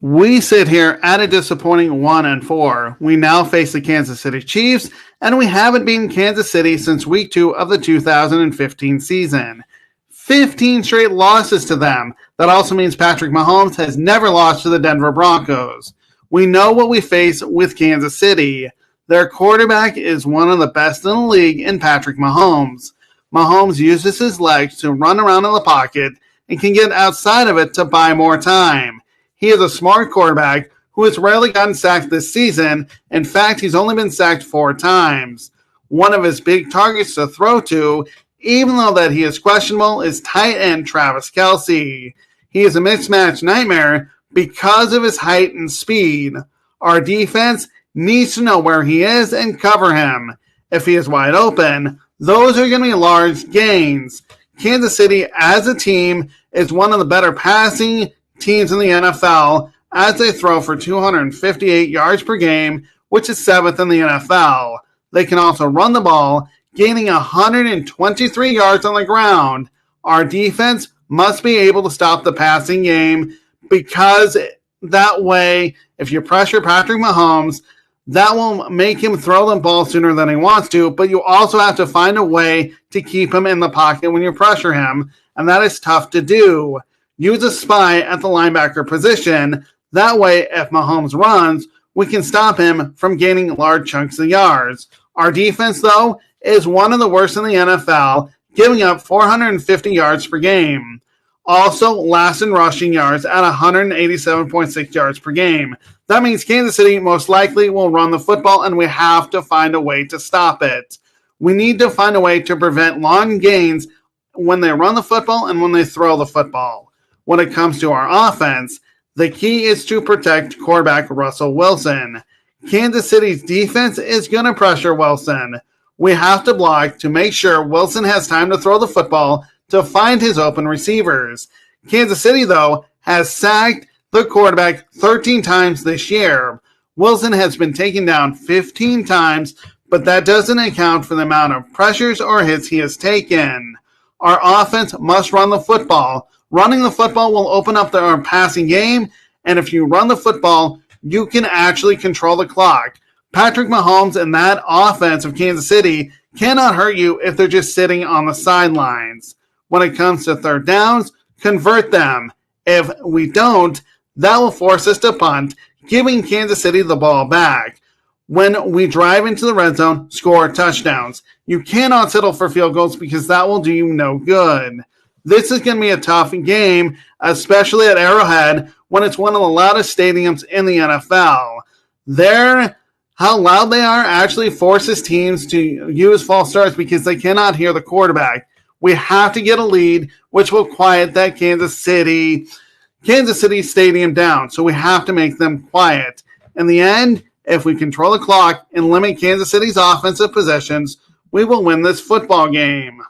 We sit here at a disappointing 1-4. We now face the Kansas City Chiefs, and we haven't beaten Kansas City since week 2 of the 2015 season. 15 straight losses to them. That also means Patrick Mahomes has never lost to the Denver Broncos. We know what we face with Kansas City. Their quarterback is one of the best in the league in Patrick Mahomes. Mahomes uses his legs to run around in the pocket and can get outside of it to buy more time. He is a smart quarterback who has rarely gotten sacked this season. In fact, he's only been sacked 4 times. One of his big targets to throw to, even though that he is questionable, is tight end Travis Kelce. He is a mismatch nightmare because of his height and speed. Our defense needs to know where he is and cover him. If he is wide open, those are going to be large gains. Kansas City as a team is one of the better passing teams in the NFL as they throw for 258 yards per game, which is 7th in the NFL. They can also run the ball, gaining 123 yards on the ground. Our defense must be able to stop the passing game because that way, if you pressure Patrick Mahomes, that will make him throw the ball sooner than he wants to, but you also have to find a way to keep him in the pocket when you pressure him, and that is tough to do. Use a spy at the linebacker position. That way, if Mahomes runs, we can stop him from gaining large chunks of yards. Our defense, though, is one of the worst in the NFL, giving up 450 yards per game. Also, last in rushing yards at 187.6 yards per game. That means Kansas City most likely will run the football, and we have to find a way to stop it. We need to find a way to prevent long gains when they run the football and when they throw the football. When it comes to our offense, the key is to protect quarterback Russell Wilson. Kansas City's defense is going to pressure Wilson. We have to block to make sure Wilson has time to throw the football to find his open receivers. Kansas City, though, has sacked the quarterback 13 times this year. Wilson has been taken down 15 times, but that doesn't account for the amount of pressures or hits he has taken. Our offense must run the football. Running the football will open up our passing game, and if you run the football, you can actually control the clock. Patrick Mahomes and that offense of Kansas City cannot hurt you if they're just sitting on the sidelines. When it comes to third downs, convert them. If we don't, that will force us to punt, giving Kansas City the ball back. When we drive into the red zone, score touchdowns. You cannot settle for field goals because that will do you no good. This is going to be a tough game, especially at Arrowhead, when it's one of the loudest stadiums in the NFL. How loud they are actually forces teams to use false starts because they cannot hear the quarterback. We have to get a lead, which will quiet that Kansas City stadium down. So we have to make them quiet. In the end, if we control the clock and limit Kansas City's offensive possessions, we will win this football game.